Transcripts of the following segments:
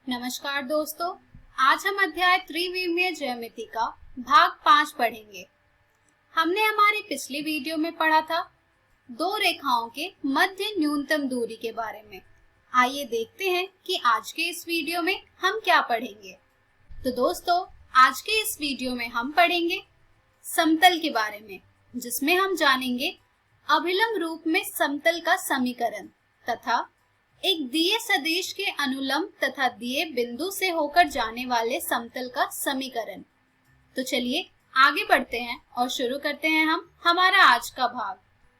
नमस्कार दोस्तों, आज हम अध्याय त्रिविमीय ज्यामिति का भाग 5 पढ़ेंगे। हमने हमारी पिछली वीडियो में पढ़ा था दो रेखाओं के मध्य न्यूनतम दूरी के बारे में। आइए देखते हैं कि आज के इस वीडियो में हम क्या पढ़ेंगे। तो दोस्तों, आज के इस वीडियो में हम पढ़ेंगे समतल के बारे में, जिसमें हम जानेंगे अभिलंब रूप में समतल का समीकरण तथा एक दिए सदिश के अनुलंब तथा दिए बिंदु से होकर जाने वाले समतल का समीकरण। तो चलिए आगे बढ़ते हैं और शुरू करते हैं हम हमारा आज का भाग।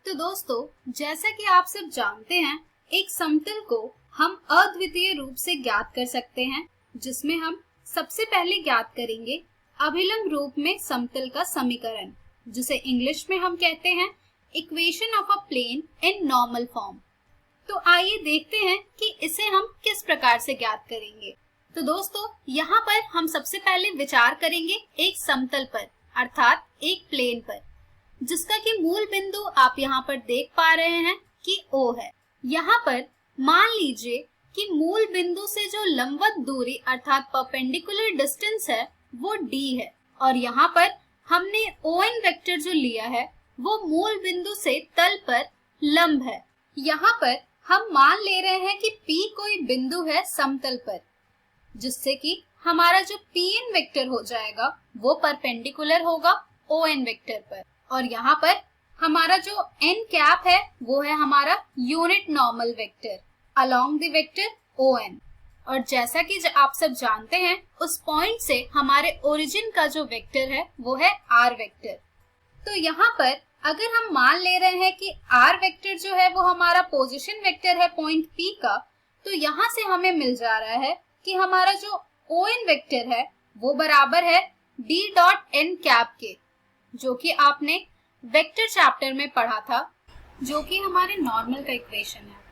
तो दोस्तों, जैसा कि आप सब जानते हैं, एक समतल को हम अद्वितीय रूप से ज्ञात कर सकते हैं, जिसमें हम सबसे पहले ज्ञात करेंगे अभिलंब रूप में समतल का समीकरण, जिसे इंग्लिश में हम कहते हैं equation of a plane in normal form. तो आइए देखते हैं कि इसे हम किस प्रकार से ज्ञात करेंगे। तो दोस्तों, यहाँ पर हम सबसे पहले विचार करेंगे एक समतल पर, अर्थात एक प्लेन पर, जिसका कि मूल बिंदु आप यहाँ पर देख पा रहे हैं कि O है। यहाँ पर मान लीजिए कि मूल बिंदु से जो लंबवत दूरी अर्थात परपेंडिकुलर डिस्टेंस है वो D है, और यहाँ पर हमने ON वेक्टर जो लिया है वो मूल बिंदु से तल पर लंब है। यहाँ पर हम मान ले रहे हैं कि P कोई बिंदु है समतल पर, जिससे कि हमारा जो Pn वेक्टर हो जाएगा वो परपेंडिकुलर होगा ON वेक्टर पर, और यहाँ पर हमारा जो n कैप है वो है हमारा unit normal vector along the vector ON। और जैसा कि आप सब जानते हैं, उस पॉइंट से हमारे ओरिजिन का जो वेक्टर है वो है r वेक्टर। तो यहाँ पर अगर हम मान ले रहे हैं कि r वेक्टर जो है वो हमारा पोजीशन वेक्टर है पॉइंट P का, तो यहाँ से हमें मिल जा रहा है कि हमारा जो ON वेक्टर है वो बराबर है d डॉट n कैप के, जो कि आपने वेक्टर चैप्टर में पढ़ा था, जो कि हमारे नॉर्मल का इक्वेशन है।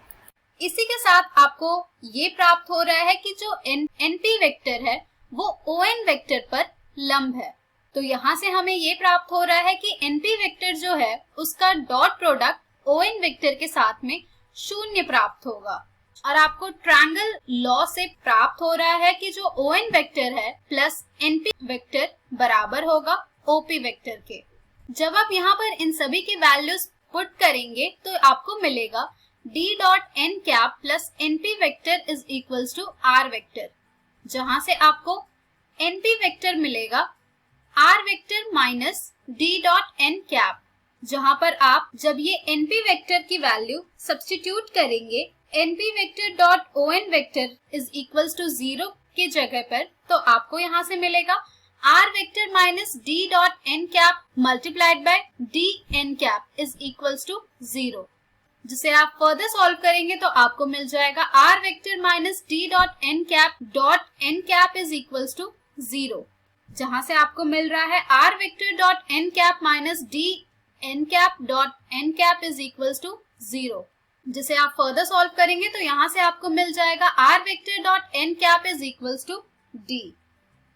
इसी के साथ आपको ये प्राप्त हो रहा है कि जो NP वेक्टर है वो ON वेक्टर पर लंब है। तो यहाँ से हमें ये प्राप्त हो रहा है कि NP वेक्टर जो है उसका डॉट प्रोडक्ट ON वेक्टर के साथ में 0 प्राप्त होगा। और आपको ट्रायंगल लॉ से प्राप्त हो रहा है कि जो ON वेक्टर है प्लस NP वेक्टर बराबर होगा OP वेक्टर के। जब आप यहाँ पर इन सभी की वैल्यूज पुट करेंगे तो आपको मिलेगा d dot n cap plus NP vector is equals to r vector, जहाँ से आपको NP वेक्टर मिलेगा r vector minus d dot n cap, जहाँ पर आप जब ये NP वेक्टर की वैल्यू सब्स्टिट्यूट करेंगे NP vector dot ON vector is equals to 0 के जगह पर, तो आपको यहाँ से मिलेगा r vector minus d dot n cap multiplied by d n cap is equals to 0, जिसे आप फर्दर सॉल्व करेंगे तो आपको मिल जाएगा r vector minus d dot n cap is equals to 0, जहां से आपको मिल रहा है r vector dot n cap minus d n cap dot n cap is equals to 0, जिसे आप फर्दर सॉल्व करेंगे तो यहाँ से आपको मिल जाएगा r vector dot n cap is equals to d।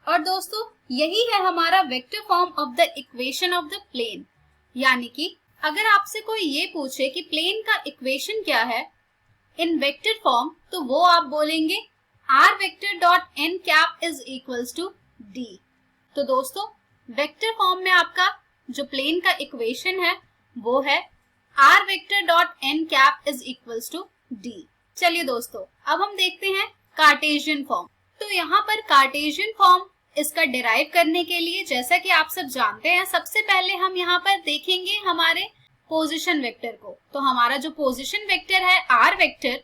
और दोस्तों, यही है हमारा vector form of the equation of the plane. यानी कि अगर आपसे कोई ये पूछे कि प्लेन का इक्वेशन क्या है इन वेक्टर फॉर्म, तो वो आप बोलेंगे r vector dot n cap is equals to d। तो दोस्तों, वेक्टर फॉर्म में आपका जो प्लेन का इक्वेशन है वो है r vector dot n cap is equals to d। चलिए दोस्तों, अब हम देखते हैं कार्टेशियन फॉर्म। तो यहाँ पर कार्टेशियन फॉर्म इसका डिराइव करने के लिए, जैसा कि आप सब जानते हैं, सबसे पहले हम यहाँ पर देखेंगे हमारे पोजीशन वेक्टर को। तो हमारा जो पोजीशन वेक्टर है r वेक्टर,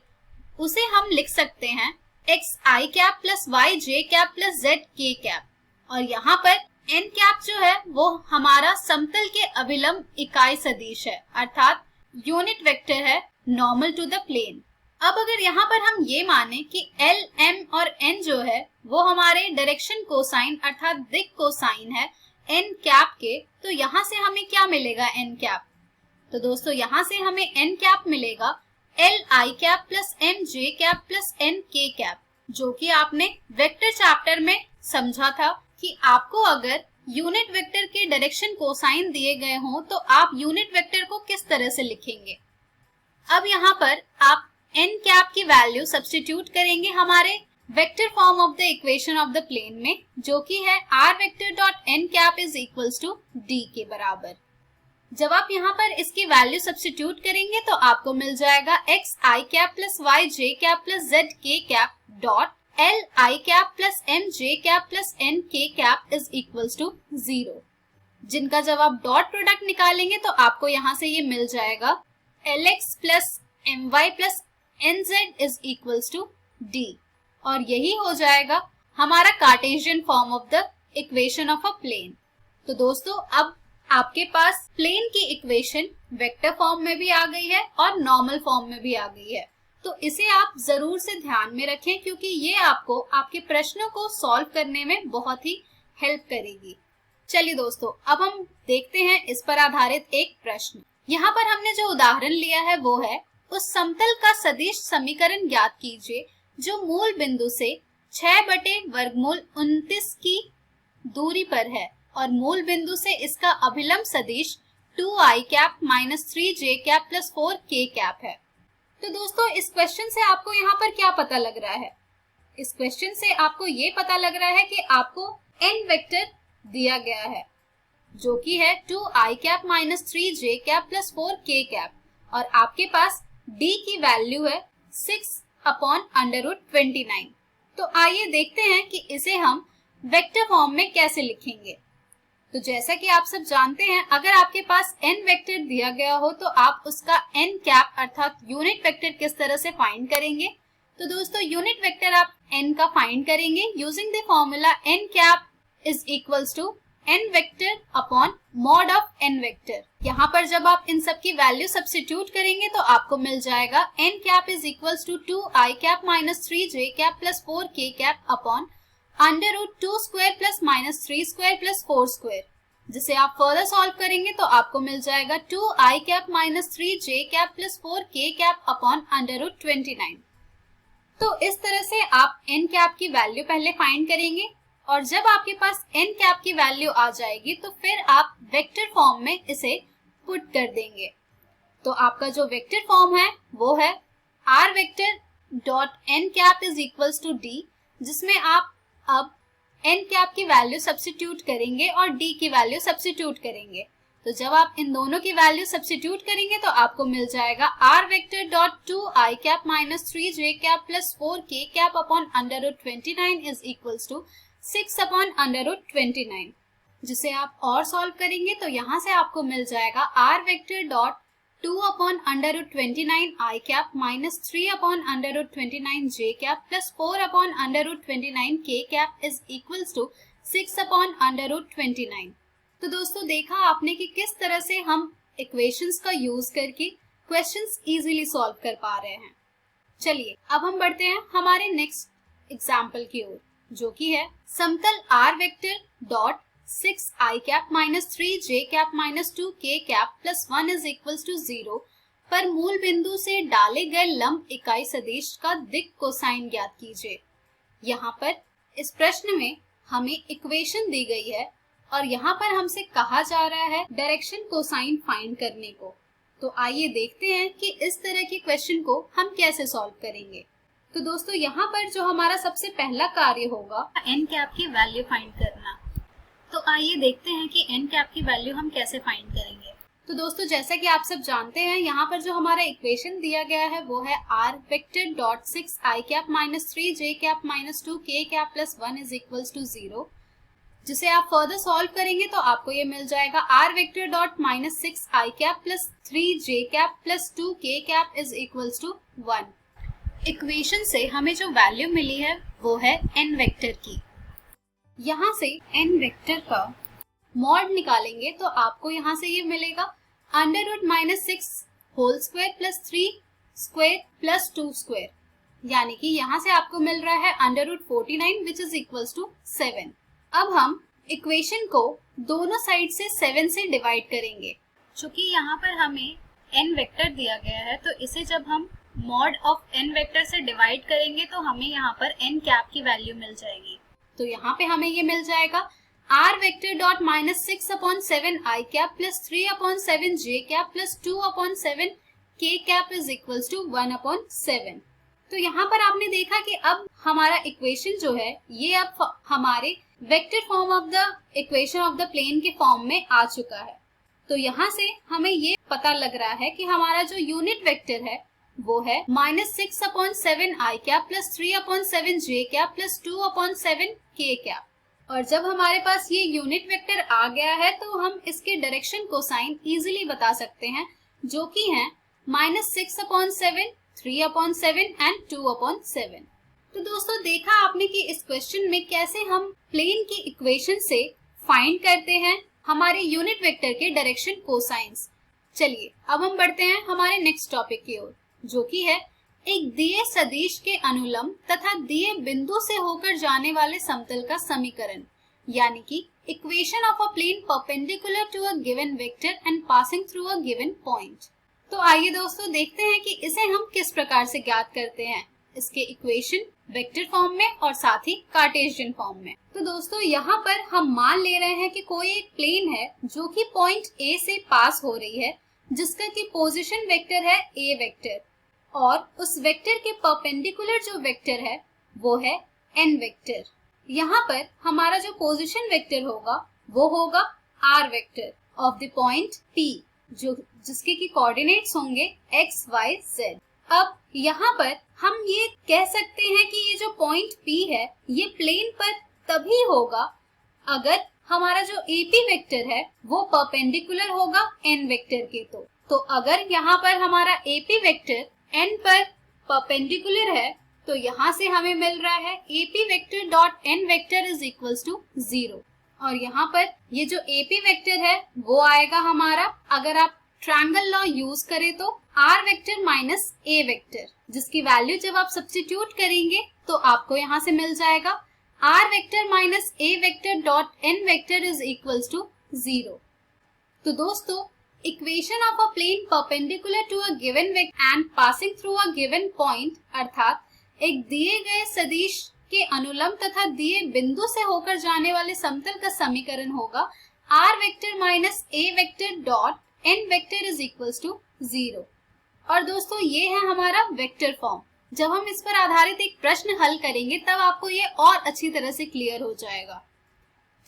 उसे हम लिख सकते हैं xi cap plus yj cap plus zk cap, और यहाँ पर n कैप जो है वो हमारा समतल के अभिलंब इकाई सदिश है, अर्थात यूनिट वेक्टर है नॉर्मल टू द प्लेन। अब अगर यहाँ पर हम ये माने कि L, M और N जो है वो हमारे डायरेक्शन कोसाइन अर्थात दिक कोसाइन है n कैप के, तो यहाँ से हमें क्या मिलेगा n कैप। तो दोस्तों, यहाँ से हमें n कैप मिलेगा Li cap plus Mj cap plus Nk cap, जो कि आपने वेक्टर चैप्टर में समझा था कि आपको अगर यूनिट वेक्टर के डायरेक्शन कोसाइन दिए गए हों तो आप यूनिट वेक्टर को किस तरह से लिखेंगे। अब यहाँ पर आप n कैप की वैल्यू सब्स्टिट्यूट करेंगे हमारे vector form of the equation of the plane में, जो कि है r vector dot n cap is equals to d के बराबर। जब आप यहाँ पर इसकी वैल्यू सब्स्टिट्यूट करेंगे तो आपको मिल जाएगा x i cap plus y j cap plus z k cap dot l i cap plus m j cap plus n k cap is equals to 0, जिनका जब आप डॉट प्रोडक्ट निकालेंगे तो आपको यहाँ से ये मिल जाएगा lx plus my plus nz is equals to d, और यही हो जाएगा हमारा Cartesian form of the equation of a plane. तो दोस्तों अब आपके पास प्लेन की इक्वेशन वेक्टर फॉर्म में भी आ गई है और नॉर्मल फॉर्म में भी आ गई है, तो इसे आप जरूर से ध्यान में रखें क्योंकि ये आपको आपके प्रश्नों को सॉल्व करने में बहुत ही हेल्प करेगी। चलिए दोस्तों, अब हम देखते हैं इस पर आधारित एक प्रश्न। यहाँ पर हमने जो उदाहरण लिया है वो है, उस समतल का सदिश समीकरण ज्ञात कीजिए जो मूल बिंदु से 6/वर्गमूल 29 की दूरी पर है और मूल बिंदु से इसका अभिलंब सदिश 2i cap minus 3j cap plus 4k cap है। तो दोस्तों इस क्वेश्चन से आपको यहाँ पर क्या पता लग रहा है? इस क्वेश्चन से आपको ये पता लग रहा है कि आपको n वेक्टर दिया गया है जो कि है 2i cap minus 3j cap plus 4k cap, और आपके पास d की वैल्यू है 6/√29। तो आइए देखते हैं कि इसे हम वेक्टर फॉर्म में कैसे लिखेंगे। तो जैसा कि आप सब जानते हैं, अगर आपके पास n वेक्टर दिया गया हो तो आप उसका n कैप अर्थात यूनिट वेक्टर किस तरह से फाइंड करेंगे। तो दोस्तों यूनिट वेक्टर आप n का फाइंड करेंगे using the formula n cap is equals to n vector upon mod of n vector. यहाँ पर जब आप इन सब की वैल्यू सब्स्टिट्यूट करेंगे तो आपको मिल जाएगा n cap is equals to 2i cap minus 3j cap plus 4k cap upon √2 square plus minus 3 square plus 4 square, जिसे आप फर्दर सॉल्व करेंगे तो आपको मिल जाएगा 2i cap minus 3j cap plus 4k cap upon √29। तो इस तरह से आप n कैप की वैल्यू पहले फाइंड करेंगे और जब आपके पास n कैप की वैल्यू आ जाएगी तो फिर आप वेक्टर फॉर्म में इसे पुट कर देंगे। तो आपका जो वेक्टर फॉर्म है वो है r vector dot n cap is equals to d, जिसमें आप अब n कैप की वैल्यू सब्स्टिट्यूट करेंगे और d की वैल्यू सब्स्टिट्यूट करेंगे। तो जब आप इन दोनों की वैल्यू सब्स्टिट्यूट करेंगे तो आपको मिल जाएगा r vector dot 2i cap minus 3j cap plus 4k cap upon √29 is equals to 6/√29, जिसे आप और सॉल्व करेंगे तो यहाँ से आपको मिल जाएगा r vector dot 2/√29 i cap minus 3/√29 j cap plus 4/√29 k cap is equals to 6/√29। तो दोस्तों देखा आपने कि किस तरह से हम इक्वेशंस का यूज करके क्वेश्चंस इजीली सॉल्व कर पा रहे हैं। चलिए अब हम बढ़ते हैं हमारे नेक्स्ट एग्जाम्पल की ओर, जो कि है समतल r vector dot 6i cap minus 3j cap minus 2k cap plus 1 is equals to 0 पर मूल बिंदु से डाले गए लंब इकाई सदिश का दिक् कोसाइन ज्ञात कीजिए। यहाँ पर इस प्रश्न में हमें इक्वेशन दी गई है और यहाँ पर हमसे कहा जा रहा है डायरेक्शन कोसाइन फाइंड करने को। तो आइए देखते हैं कि इस तरह के क्वेश्चन को हम कैसे सॉल्व करेंगे। तो दोस्तों यहाँ पर जो हमारा सबसे पहला कार्य होगा n कैप की वैल्यू फाइंड करना। तो आइए देखते हैं कि n कैप की वैल्यू हम कैसे फाइंड करेंगे। तो दोस्तों जैसा कि आप सब जानते हैं, यहाँ पर जो हमारा इक्वेशन दिया गया है वो है r vector dot 6i cap minus 3j cap minus 2k cap plus 1 is equals to 0, जिसे आप फर्दर सॉल्व करेंगे तो आपको ये मिल जाएगा r vector dot minus 6i cap plus 3j cap plus 2k cap is equals to 1। Equation से हमें जो वैल्यू मिली है वो है n वेक्टर की। यहाँ से n वेक्टर का मॉड निकालेंगे तो आपको यहाँ से ये मिलेगा √-6 whole square plus 3 square plus 2 square, यानी कि यहाँ से आपको मिल रहा है √49 विच इज इक्वल्स टू 7। अब हम इक्वेशन को दोनों साइड से 7 से डिवाइड करेंगे। चूंकि यहाँ पर हमें n वेक्टर दिया गया है तो इसे जब हम मॉड ऑफ n वेक्टर से डिवाइड करेंगे तो हमें यहाँ पर n कैप की वैल्यू मिल जाएगी। तो यहाँ पे हमें ये मिल जाएगा r vector dot minus 6/7 i cap plus 3/7 j cap plus 2/7 k cap is equals to 1/7। तो यहाँ पर आपने देखा कि अब हमारा इक्वेशन जो है ये अब हमारे vector form of the equation of the plane के फॉर्म में आ चुका है। तो यहाँ से हमें ये पता लग रहा है कि हमारा जो यूनिट वेक्टर है वो है -6/7 i cap plus 3/7 j cap plus 2/7 k cap. और जब हमारे पास ये यूनिट वेक्टर आ गया है तो हम इसके डायरेक्शन कोसाइन इजीली बता सकते हैं, जो कि है -6/7, 3/7 एंड 2/7। तो दोस्तों देखा आपने कि इस क्वेश्चन में कैसे हम प्लेन की इक्वेशन से फाइंड करते हैं हमारे यूनिट वेक्टर के डायरेक्शन कोसाइंस। चलिए अब हम बढ़ते हैं हमारे नेक्स्ट टॉपिक की ओर, जो कि है एक दिए सदिश के अनुलंब तथा दिए बिंदु से होकर जाने वाले समतल का समीकरण, यानी कि equation of a plane perpendicular to a given vector and passing through a given point. तो आइए दोस्तों देखते हैं कि इसे हम किस प्रकार से ज्ञात करते हैं, इसके इक्वेशन वेक्टर फॉर्म में और साथ ही कार्टेशियन फॉर्म में। तो दोस्तों यहाँ पर हम मान ले रहे हैं कि कोई एक प्लेन है जो कि पॉइंट ए से पास हो रही है, जिसका कि पोजीशन वेक्टर है ए वेक्टर, और उस वेक्टर के परपेंडिकुलर जो वेक्टर है वो है एन वेक्टर। यहाँ पर हमारा जो पोजीशन वेक्टर होगा वो होगा r vector of the point P, जो जिसके की कोऑर्डिनेट्स होंगे एक्स वाई जेड। अब यहाँ पर हम ये कह सकते हैं कि ये जो पॉइंट P है ये प्लेन पर तभी होगा अगर हमारा जो AP वेक्टर है वो परपेंडिकुलर होगा N वेक्टर के। तो अगर यहाँ पर हमारा AP वेक्टर N पर परपेंडिकुलर है तो यहाँ से हमें मिल रहा है AP vector dot N vector is equals to 0। और यहाँ पर ये जो AP वेक्टर है वो आएगा हमारा, अगर आप ट्रायंगल लॉ यूज करें तो r vector minus a vector, जिसकी वैल्यू जब आप सब्स्टिट्यूट करेंगे तो आपको यहाँ से मिल जाएगा r vector minus a vector dot n vector is equals to 0। तो दोस्तों equation of a plane perpendicular to a given vector and passing through a given point, अर्थात एक दिए गए सदिश के अनुलंब तथा दिए बिंदु से होकर जाने वाले समतल का समीकरण होगा r vector minus a vector dot n vector is equals to 0। और दोस्तों ये है हमारा वेक्टर फॉर्म। जब हम इस पर आधारित एक प्रश्न हल करेंगे तब आपको ये और अच्छी तरह से क्लियर हो जाएगा।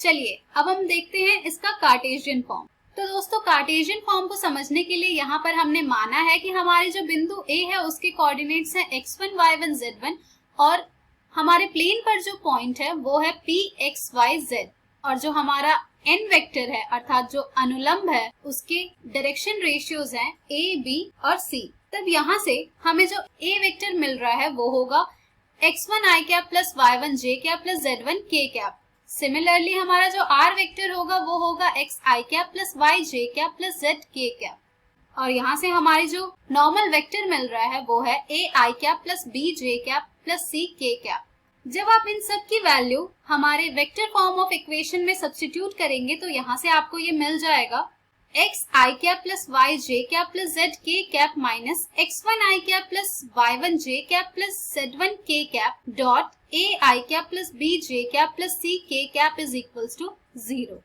चलिए अब हम देखते हैं इसका कार्टेशियन फॉर्म। तो दोस्तों कार्टेशियन फॉर्म को समझने के लिए यहाँ पर हमने माना है कि हमारे जो बिंदु A है उसके कोऑर्डिनेट्स हैं x1, y1, z1, और हमारे प्लेन पर जो पॉइंट है वो है p, x, y, z, और जो हमारा n वेक्टर है अर्थात जो अनुलंब है उसके डायरेक्शन रेशियोज हैं a, b और c। तब यहाँ से हमें जो a वेक्टर मिल रहा है वो होगा x1 i cap plus y1 j cap plus z1 k cap. Similarly हमारा जो r वेक्टर होगा वो होगा x i cap plus y j cap plus z k cap. और यहाँ से हमारी जो नॉर्मल वेक्टर मिल रहा है वो है a i cap plus b j cap plus c k cap. जब आप इन सब की वैल्यू हमारे वेक्टर फॉर्म ऑफ इक्वेशन में सब्स्टिट्यूट करेंगे तो यहाँ से आपको ये मिल जाएगा x i cap plus y j cap plus z k cap minus x1 i cap plus y1 j cap plus z1 k cap dot a i cap plus b j cap plus c k cap is equals to 0।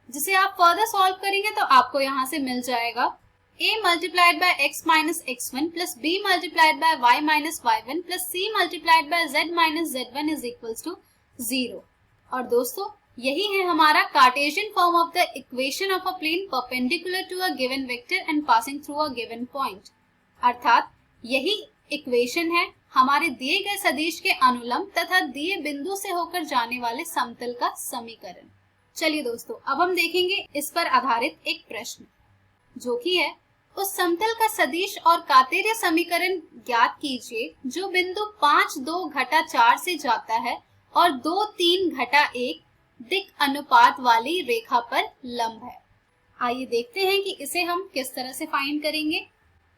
जिसे आप further solve करेंगे तो आपको यहाँ से मिल जाएगा a multiplied by x minus x1 plus b multiplied by y minus y1 plus c multiplied by z minus z1 is equals to 0। और दोस्तों यही है हमारा Cartesian form of the equation of a plane perpendicular to a given vector and passing through a given point, अर्थात यही equation है हमारे दिए गए सदिश के अनुलंब तथा दिए बिंदु से होकर जाने वाले समतल का समीकरण। चलिए दोस्तों अब हम देखेंगे इस पर आधारित एक प्रश्न, जो कि है उस समतल का सदिश और कातेर्य समीकरण ज्ञात कीजिए जो बिंदु 5, 2 घटा 4 से जाता है और 2, 3 घटा 1 दिक् अनुपात वाली रेखा पर लंब है। आइए देखते हैं कि इसे हम किस तरह से फाइंड करेंगे।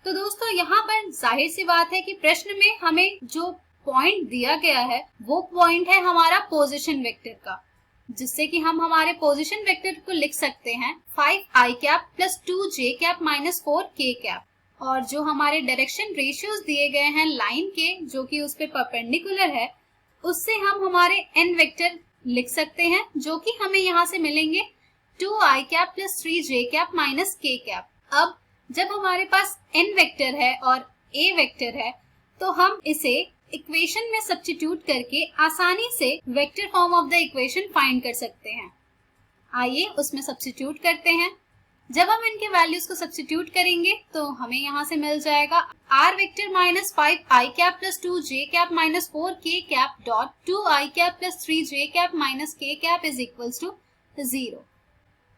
तो दोस्तों यहाँ पर जाहिर सी बात है कि प्रश्न में हमें जो पॉइंट दिया गया है वो पॉइंट है हमारा पोजीशन वेक्टर का, जिससे कि हम हमारे पोजीशन वेक्टर को लिख सकते हैं 5i cap plus 2j cap minus 4k cap. और जो हमारे डायरेक्शन रेशियोज दिए गए हैं लाइन के जो कि उस पे परपेंडिकुलर है, उससे हम हमारे n वेक्टर लिख सकते हैं जो कि हमें यहाँ से मिलेंगे 2i cap plus 3j cap minus k cap. अब जब हमारे पास n वेक्टर है और a वेक्टर है तो हम इसे इक्वेशन में सब्स्टिट्यूट करके आसानी से vector form of the equation find कर सकते हैं। आइए उसमें सब्स्टिट्यूट करते हैं। जब हम इनके वैल्यूज को सब्स्टिट्यूट करेंगे तो हमें यहाँ से मिल जाएगा r vector minus 5i cap plus 2j cap minus 4k cap dot 2i cap plus 3j cap minus k cap is equals to 0।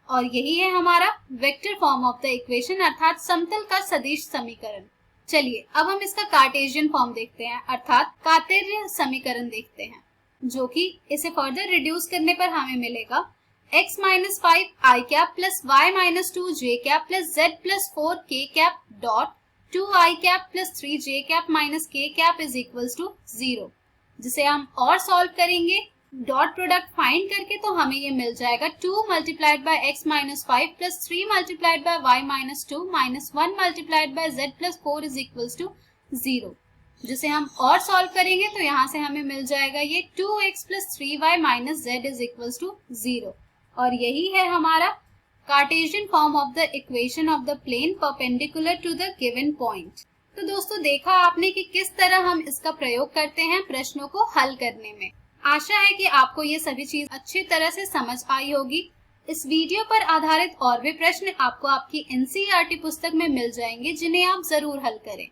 और यही है हमारा vector form of the equation अर्थात समतल का सदिश समीकरण। चलिए अब हम इसका कार्टेशियन फॉर्म देखते हैं अर्थात कार्तेशियन समीकरण देखते हैं, जो कि इसे फर्दर रिड्यूस करने पर हमें मिलेगा x minus 5i cap plus y minus 2j cap plus z plus 4k cap dot 2i cap plus 3j cap minus k cap is equals to 0, जिसे हम और सॉल्व करेंगे डॉट प्रोडक्ट फाइंड करके तो हमें ये मिल जाएगा 2 multiplied by x minus 5 plus 3 multiplied by y minus 2 minus 1 multiplied by z plus 4 is equals to 0, जिसे हम और सॉल्व करेंगे तो यहाँ से हमें मिल जाएगा ये 2x plus 3y minus z is equals to 0। और यही है हमारा Cartesian form of the equation of the plane perpendicular to the given point. तो दोस्तों देखा आपने कि किस तरह हम इसका प्रयोग करते हैं प्रश्नों को हल करने में। आशा है कि आपको ये सभी चीज अच्छी तरह से समझ आई होगी। इस वीडियो पर आधारित और भी प्रश्न आपको आपकी NCERT पुस्तक में मिल जाएंगे, जिन्हें आप जरूर हल करें।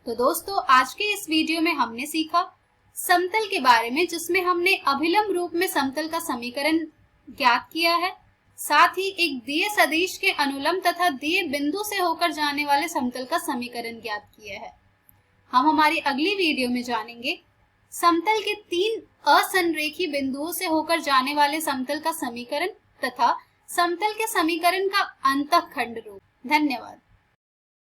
तो दोस्तों आज के इस वीडियो में हमने सीखा समतल के बारे में, जिसमें हमने अभिलंब रूप में समतल का समीकरण ज्ञात किया है, साथ ही एक दिए सदिश के अनुलंब तथा दिए बिंदु से होकर जाने वाले समतल का समीकरण ज्ञात किया है। हम हमारी अगली वीडियो में जानेंगे समतल के 3 असंरेखी बिंदुओं से होकर जाने वाले समतल का समीकरण तथा समतल के समीकरण का अंतःखंड रूप। धन्यवाद।